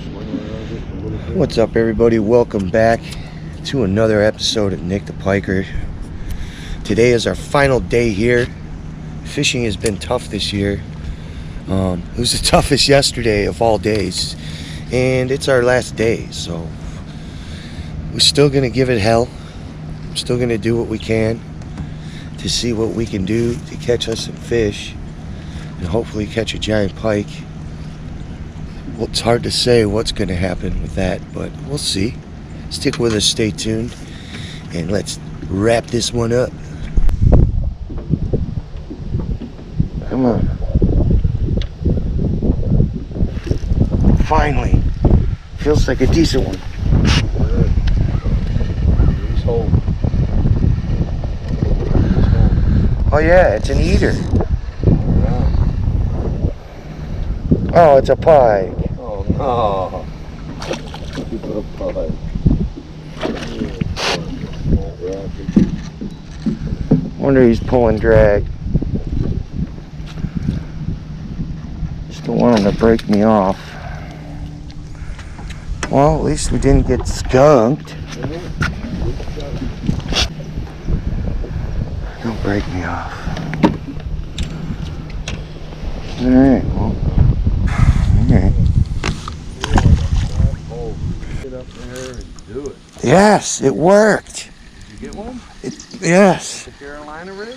What's up, everybody? Welcome back to another episode of Nick the Piker. Today is our final day here. Fishing has been tough this year. It was the toughest yesterday of all days, and it's our last day, so we're still gonna give it hell. We're still gonna do what we can to see what we can do to catch us some fish and hopefully catch a giant pike. Well, it's hard to say what's going to happen with that, but we'll see. Stick with us, stay tuned, and let's wrap this one up. Come on. Finally. Feels like a decent one. Oh yeah, it's an eater. Oh, it's a pike. Oh no. Wonder he's pulling drag. Just don't want him to break me off. Well, at least we didn't get skunked. Don't break me off. Alright, well. Alright. Get up there and do it. Yes, it worked. Did you get one? Yes. The Carolina rig?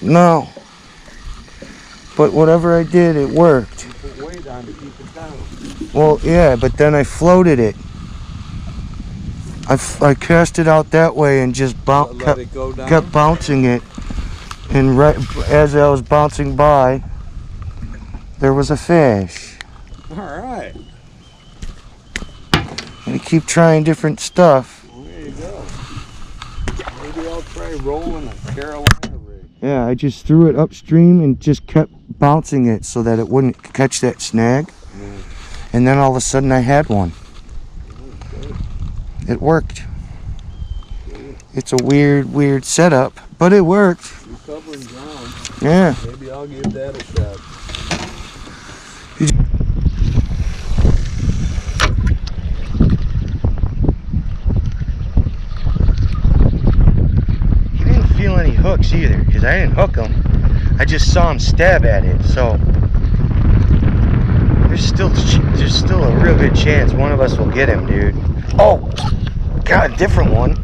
No. But whatever I did, it worked. You put weight on to keep it down. Well, yeah, but then I floated it. I cast it out that way and just Let it go down? kept bouncing it. And right as I was bouncing by, there was a fish. Alright. And I keep trying different stuff. Well, there you go. Maybe I'll try rolling a Carolina rig. Yeah, I just threw it upstream and just kept bouncing it so that it wouldn't catch that snag. And then all of a sudden I had one. It worked. It's a weird setup, but it worked. You're covering ground. Yeah. Maybe I'll give that a shot. He didn't feel any hooks either, because I didn't hook him. I just saw him stab at it, so there's still a real good chance one of us will get him, dude. Oh, got a different one.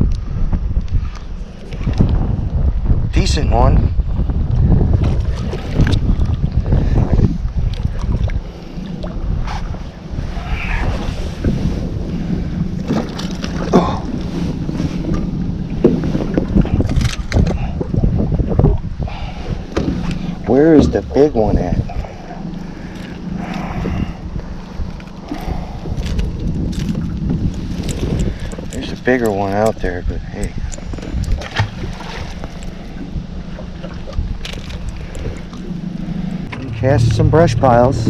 Decent one. Oh. Where is the big one at? There's a bigger one out there, but hey. Cast some brush piles.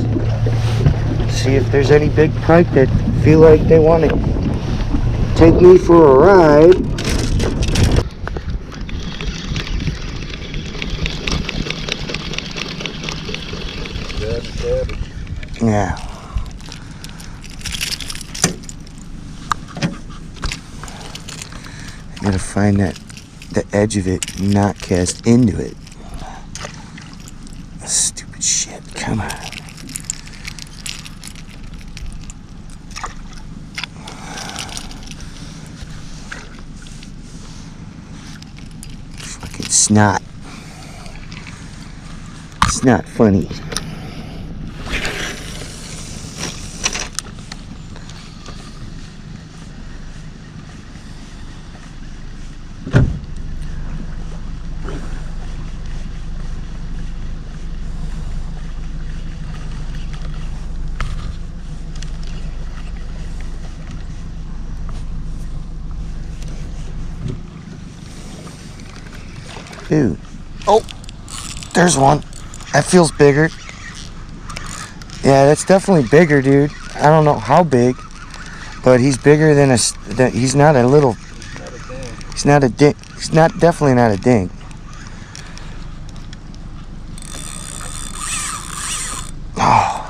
See if there's any big pike that feel like they want to take me for a ride. Yeah. I gotta find the edge of it and not cast into it. Stupid shit, come on. Fucking snot. It's not funny. Dude. Oh, there's one. That feels bigger. Yeah, that's definitely bigger, dude. I don't know how big, but he's bigger than he's not a little. He's not a dink. He's definitely not a dink. Oh.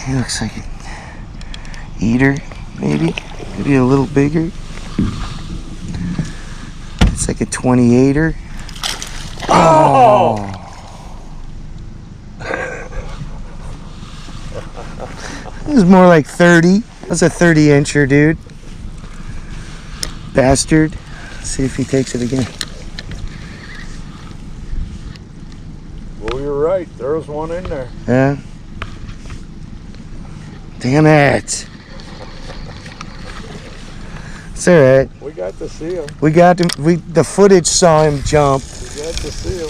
He looks like an eater, maybe a little bigger. It's like a 28er. Oh! It was more like 30. That's a 30-incher, dude. Bastard. Let's see if he takes it again. Well, you're right. There was one in there. Yeah. Damn it. It's alright. We got to see him. We got him. The footage saw him jump. We got to see him.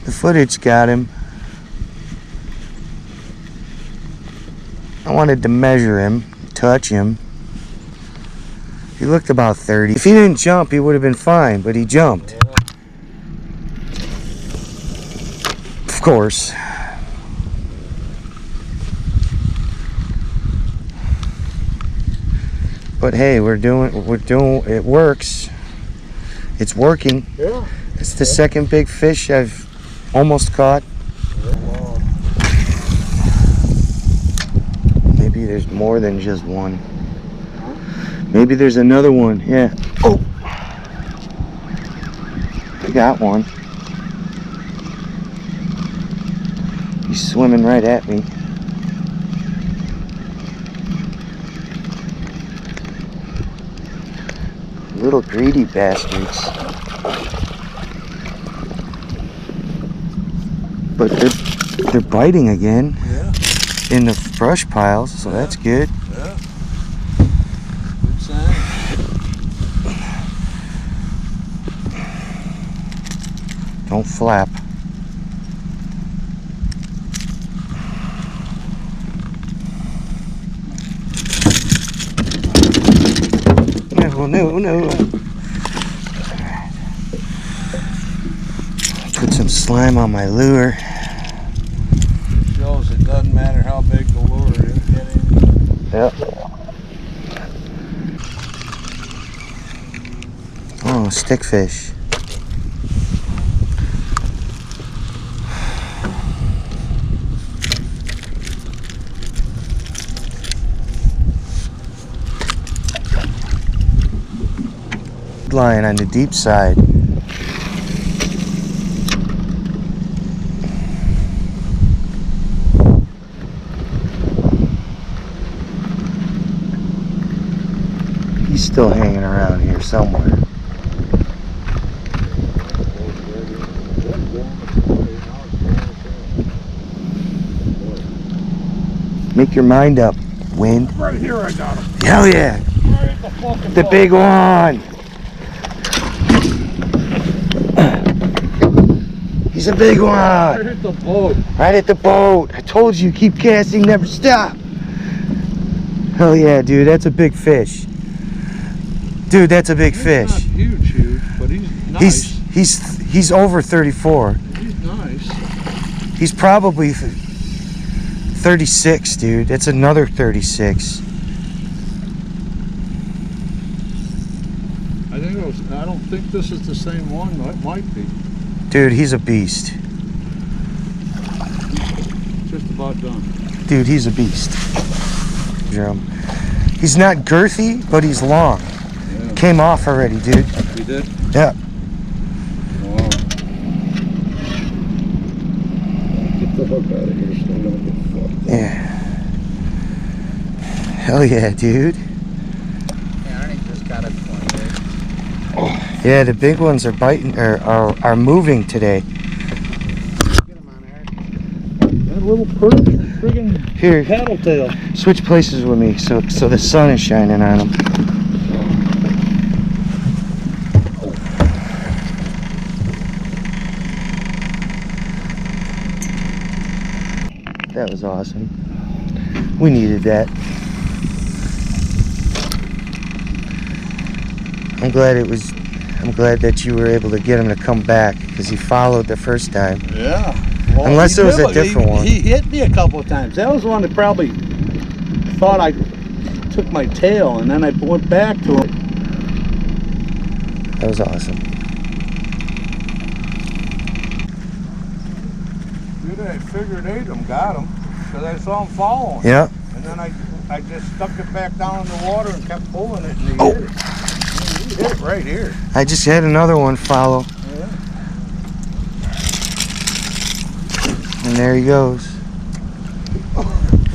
The footage got him. I wanted to measure him, touch him. He looked about 30. If he didn't jump, he would have been fine, but he jumped. Yeah. Of course. But hey, we're doing it works. It's working. Yeah. It's the second big fish I've almost caught. Wow. Maybe there's more than just one. Maybe there's another one. Yeah. Oh! I got one. He's swimming right at me. Little greedy bastards. But they're biting again. Yeah. In the brush piles, so Yeah. that's good. Yeah. Good sign. Don't flap. No. Put some slime on my lure. It shows it doesn't matter how big the lure is. Get in. Yep. Oh, stickfish. Line on the deep side. He's still hanging around here somewhere. Make your mind up, wind. Right here, I got him. Hell yeah! Right at the fucking The big one! He's a big one! Right at the boat. Right at the boat. I told you, keep casting, never stop. Hell yeah, dude, that's a big fish. Dude, that's a big fish. He's not huge, but he's nice. He's over 34. He's nice. He's probably 36, dude. That's another 36. I don't think this is the same one. It might be. Dude, he's a beast. Just about done. Dude, he's a beast. He's not girthy, but he's long. Yeah. Came off already, dude. You did? Yeah. Wow. Get the hook out of here so I don't get fucked. Yeah. Hell yeah, dude. Yeah, Arnie just got a 28. Yeah, the big ones are biting or are moving today. Get him on there. That little friggin' Here, paddle tail. switch places with me so the sun is shining on him. That was awesome. We needed that. I'm glad that you were able to get him to come back because he followed the first time. Yeah. Well, Unless it was a different one. He hit me a couple of times. That was one that probably thought I took my tail, and then I went back to him. That was awesome. Dude, I figured ate him, got him. because I saw him following. Yeah. And then I just stuck it back down in the water and kept pulling it, and he Oh. hit it. He hit it right here. I just had another one follow. Yeah. And there he goes.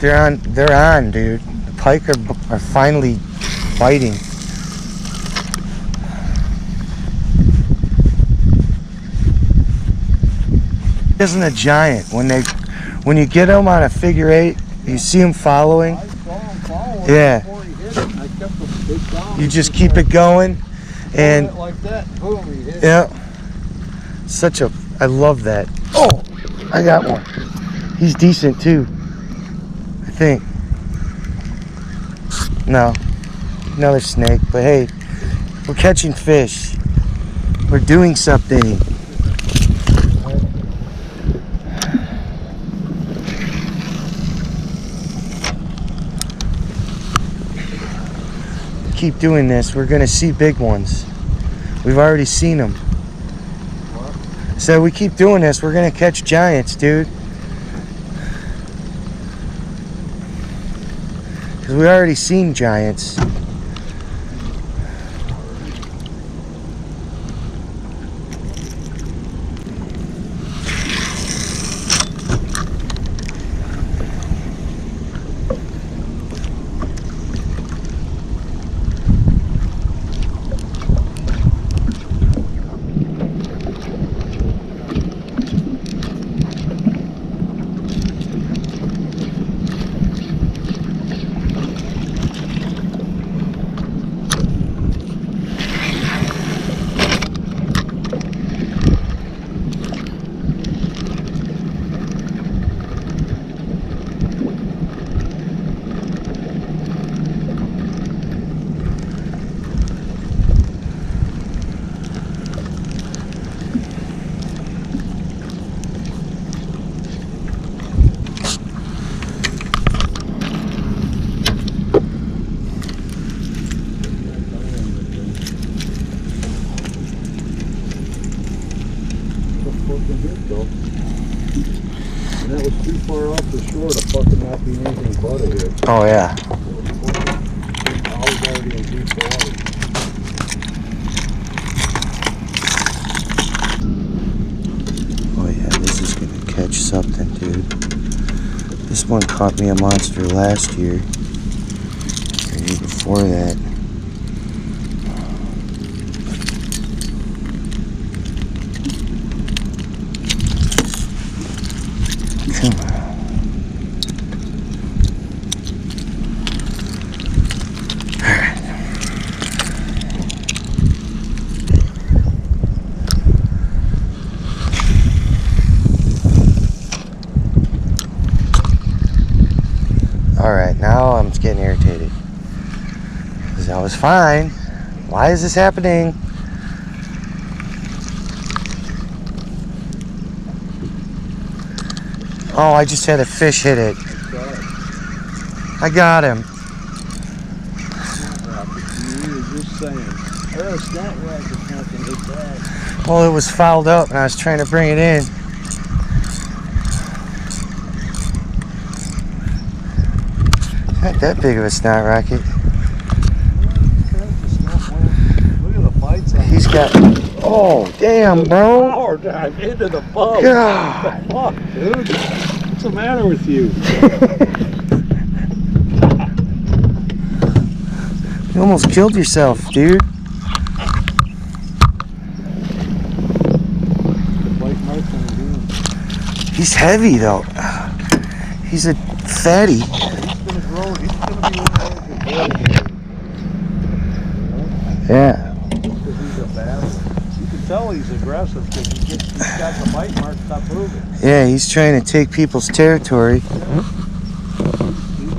They're on, dude. The pike are finally biting. Isn't a giant when you get them on a figure eight, you see them following. I saw him following Yeah. before he hit it, and I kept him big down. You just keep it going, and It like that, boom, he hit it. yeah, I love that. Oh, I got one. He's decent too, I think. No, another snake, but hey, we're catching fish. We're doing something. Keep doing this, we're gonna see big ones. We've already seen them. So we keep doing this, we're gonna catch giants, dude. Because we already seen giants. And that was too far off the shore to fucking not be anything but a hit. Oh yeah. I was already in deep water. Oh yeah, this is gonna catch something, dude. This one caught me a monster last year. Or the year before that. Come on. Alright, now I'm just getting irritated. Because that was fine. Why is this happening? Oh, I just had a fish hit it. I got him. You were just saying. Oh, snap racket's not gonna hit that. Well, it was fouled up and I was trying to bring it in. Not that big of a snot rocket. Look at the bites on He's got... Oh, damn, bro. power dive into the bug. God. Fuck, dude. What's the matter with you? You almost killed yourself, dude. He's heavy, though. He's a fatty. He's gonna grow. He's gonna be one of those. Yeah. Because he's a bastard. You can tell he's aggressive because he's got the bite marks. Stop moving. Yeah, he's trying to take people's territory. He's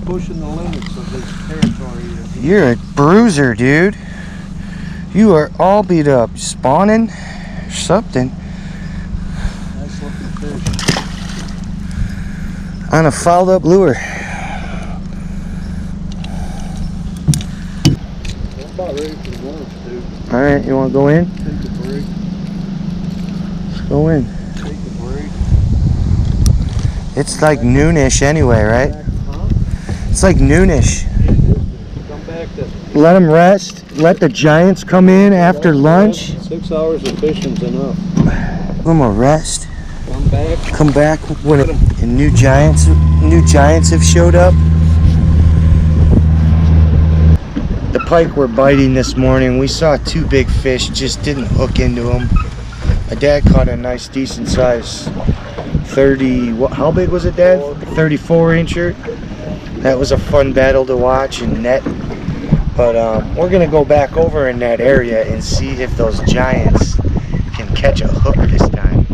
pushing the limits of his territory. You're a bruiser, dude. You are all beat up. Spawning? Something. Nice looking fish. On a fouled up lure. I'm about ready for lunch, dude. Alright, you want to go in? Take a break. Let's go in. Take a break. It's like noonish anyway, right? Huh? It's like noonish. Come back to Let them rest. Let the giants come in after lunch. 6 hours of fishing's enough. Let them a rest. Come back. Come back when new giants have showed up. The pike were biting this morning. We saw 2 big fish, just didn't hook into them. My dad caught a nice decent size 30, how big was it, Dad? 34 incher. That was a fun battle to watch and net. But we're gonna go back over in that area and see if those giants can catch a hook this time.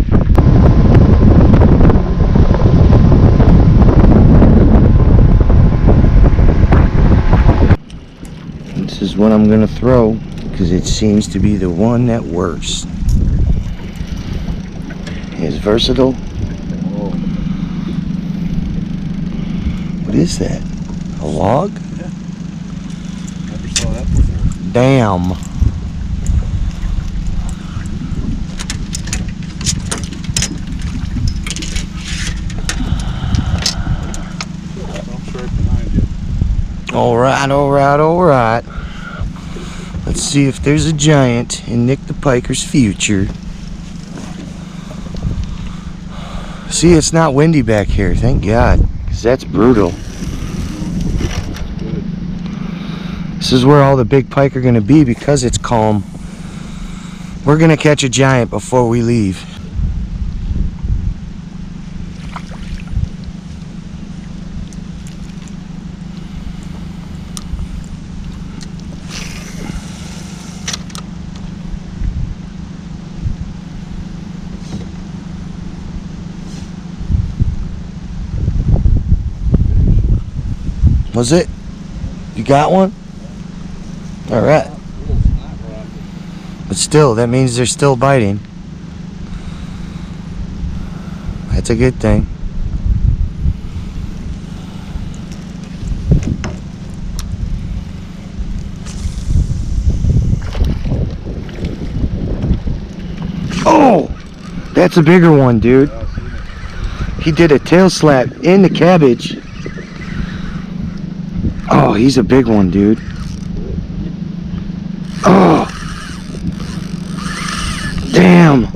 This is what I'm gonna throw because it seems to be the one that works. It's versatile. What is that? A log? Yeah. Never saw that before. Damn. Dump's right behind you. All right. Let's see if there's a giant in Nick the Piker's future. See, it's not windy back here, thank God, because that's brutal. This is where all the big pike are going to be because it's calm. We're going to catch a giant before we leave. Was it? You got one? All right. But still, that means they're still biting. That's a good thing. Oh! That's a bigger one, dude. He did a tail slap in the cabbage. Oh, he's a big one, dude. Oh, damn.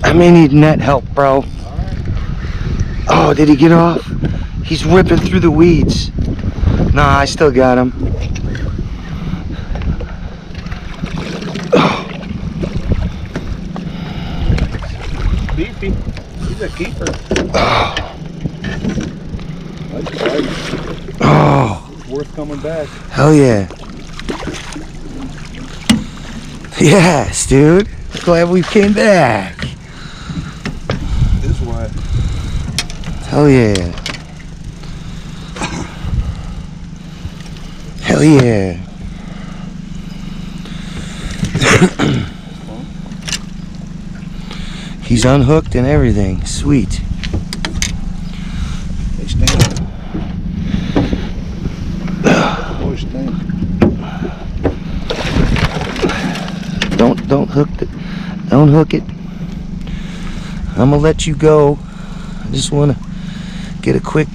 I may need net help, bro. Oh, did he get off? He's ripping through the weeds. Nah, I still got him. Oh. Beefy. He's a keeper. Oh. It's worth coming back. Hell yeah. Yes, dude. Glad we came back. This way. Hell yeah. Hell yeah. He's unhooked and everything. Sweet. They stink. Boy, stink. Don't hook it. Don't hook it. I'm gonna let you go. I just wanna get a quick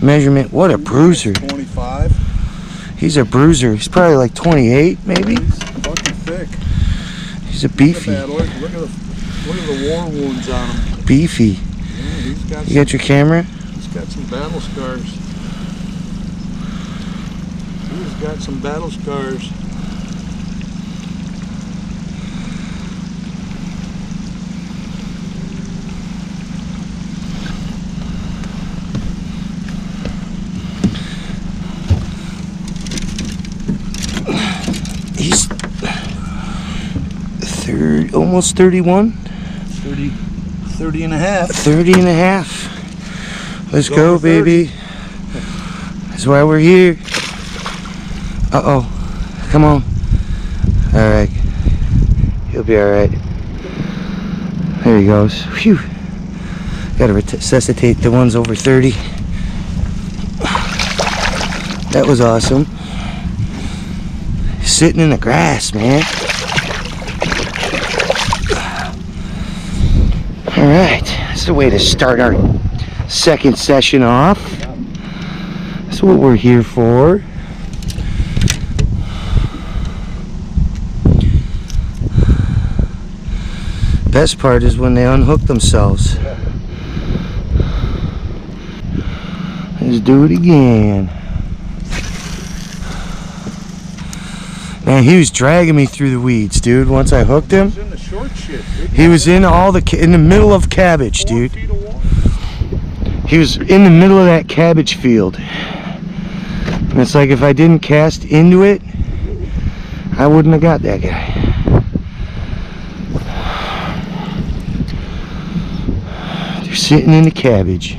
measurement. What a bruiser. 25. He's a bruiser. He's probably like 28 maybe. He's fucking thick. He's a beefy. Look at the war wounds on him. Beefy. Yeah, he's got You got your camera? He's got some battle scars. He's got some battle scars. He's almost 31. 30 and a half. 30 and a half. Let's go, baby. That's why we're here. Uh-oh. Come on. All right. He'll be all right. There he goes. Phew. Got to resuscitate the ones over 30. That was awesome. Sitting in the grass, man. All right. That's the way to start our second session off. That's what we're here for. Best part is when they unhook themselves. Let's do it again. Man, he was dragging me through the weeds, dude. Once I hooked him, He was in the short shit. he was in in the middle of cabbage, 4 dude. feet of water. He was in the middle of that cabbage field. And it's like if I didn't cast into it, I wouldn't have got that guy. They're sitting in the cabbage.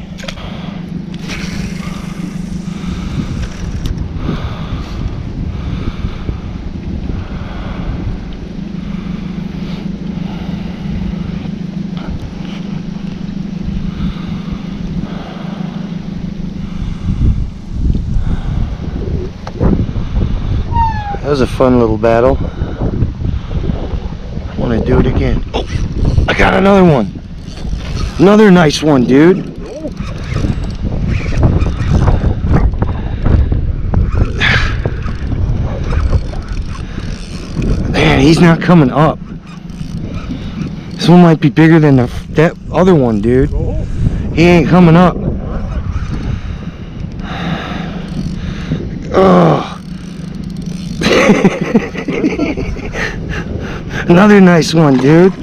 That was a fun little battle. I want to do it again. Oh, I got another one. Another nice one, dude. Man, he's not coming up. This one might be bigger than that other one, dude. He ain't coming up. Oh. Another nice one, dude.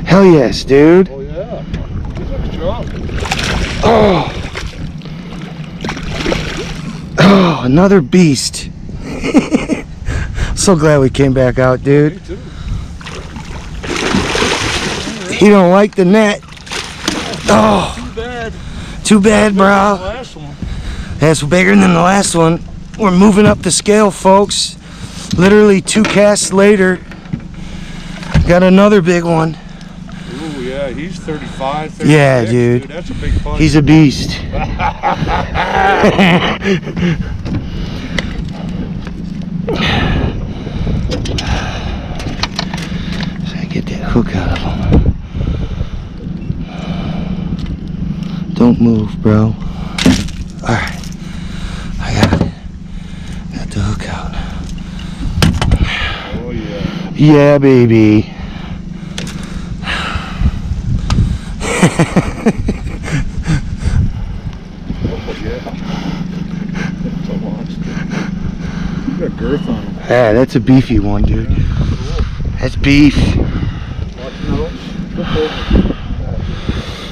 Hell yes, dude. Oh yeah, he's looking strong. Oh, another beast. So glad we came back out, dude. Me too. He don't like the net. Oh, Too bad. too bad, The bro. last one. That's bigger than the last one. We're moving up the scale, folks. Literally 2 casts later, got another big one. Ooh, yeah, he's 35, 36, Yeah, dude. That's a big punch. He's a beast. So I get that hook out of him. Don't move, bro. Alright. I got it. Got the hook out. Oh yeah. Yeah, baby. Oh yeah. That's a monster. You got girth on him. Yeah, that's a beefy one, dude. That's beef. Watch nose. Flip over.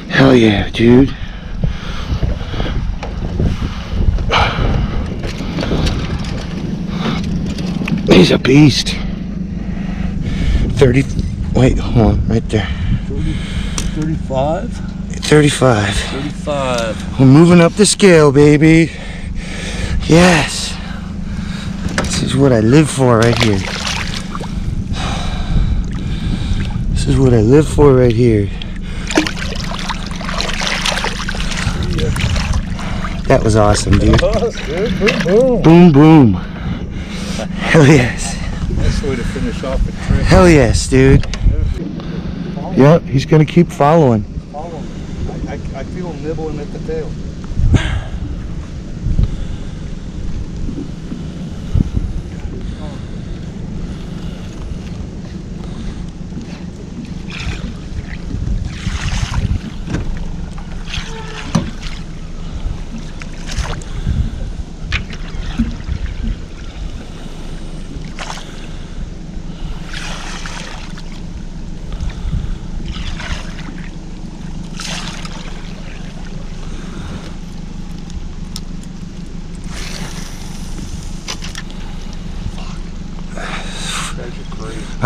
Hell yeah, dude. He's a beast. 30. Wait, hold on, right there. 35? 35. 35. We're moving up the scale, baby. Yes. This is what I live for right here. This is what I live for right here. That was awesome, dude. Boom, boom. Boom, boom. Hell yes. That's the way to finish off a trip. Hell yes, dude. Yep, he's gonna keep following. Follow him. I feel him nibbling at the tail.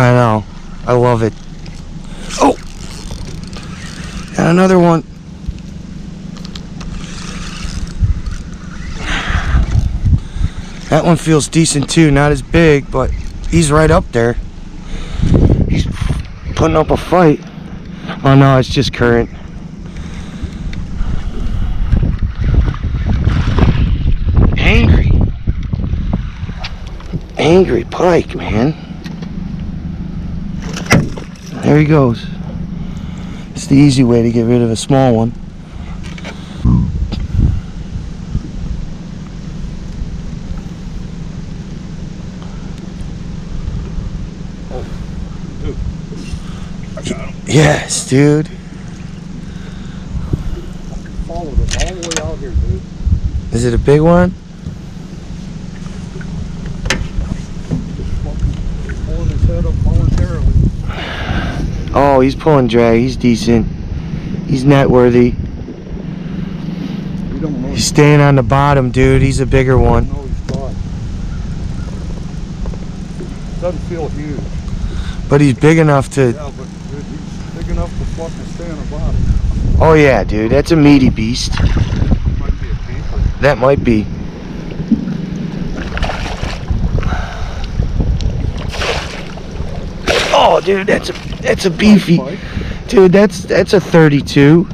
I know. I love it. Oh! Got another one. That one feels decent too. Not as big, but he's right up there. He's putting up a fight. Oh no, it's just current. Angry. angry pike, man. There he goes. It's the easy way to get rid of a small one. Yes, dude. Followed it all the way out here, dude. Is it a big one? Pulling his head up voluntarily. Oh, he's pulling drag. He's decent. He's net worthy. We don't know. He's staying on the bottom, dude. He's a bigger one. No, he's caught. Doesn't feel huge. But he's big enough to... Yeah, but dude, he's big enough to fucking stay on the bottom. Oh yeah, dude. That's a meaty beast. Might be a keeper. That might be. Oh, dude, that's a beefy. Pike? Dude, that's a 32. Nah.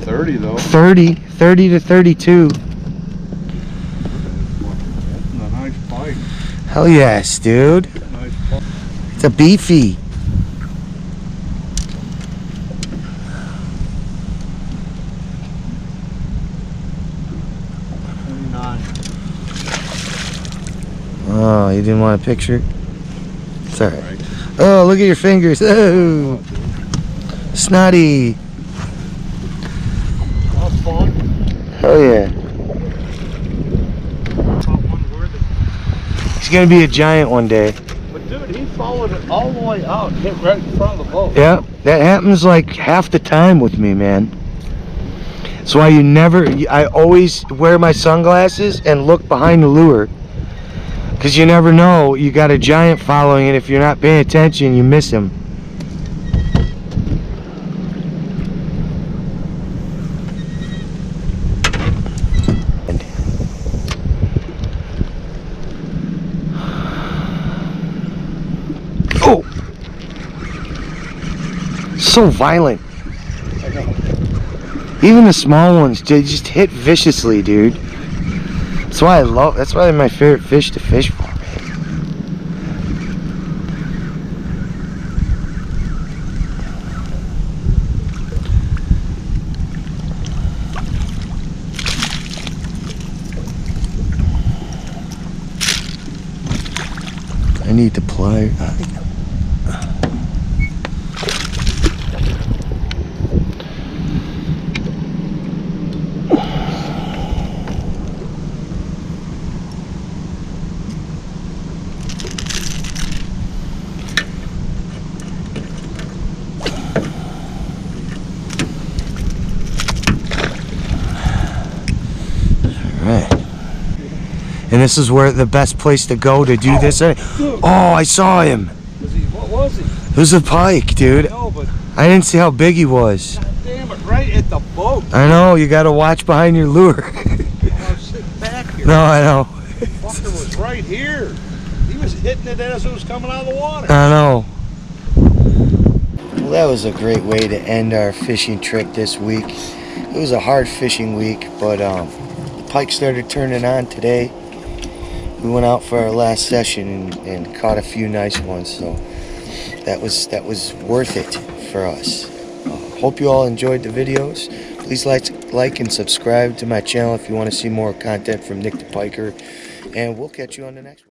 30 though. 30 to 32. That's a nice pike. Hell yes, dude. Nice pike. It's a beefy. Oh, you didn't want a picture? It's alright. Oh, look at your fingers. Oh, snotty. That's fun. Hell yeah. He's gonna be a giant one day. But dude, he followed it all the way out, hit right in front of the boat. Yeah, that happens like half the time with me, man. That's why I always wear my sunglasses and look behind the lure. Because you never know, you got a giant following it. If you're not paying attention, you miss him. Oh! So violent. Even the small ones, they just hit viciously, dude. That's why they're my favorite fish to fish for, man. I need the pliers. And this is where the best place to go to do this. Oh, I saw him. What was he? It was a pike, dude. No, but I didn't see how big he was. God damn it, right at the boat. I know, you gotta watch behind your lure. I was sitting back here. No, I know. Fucker was right here. He was hitting it as it was coming out of the water. I know. Well, that was a great way to end our fishing trip this week. It was a hard fishing week, but the pike started turning on today. We went out for our last session and caught a few nice ones, so that was worth it for us. Hope you all enjoyed the videos. Please like and subscribe to my channel if you want to see more content from Nick the Piker, and we'll catch you on the next one.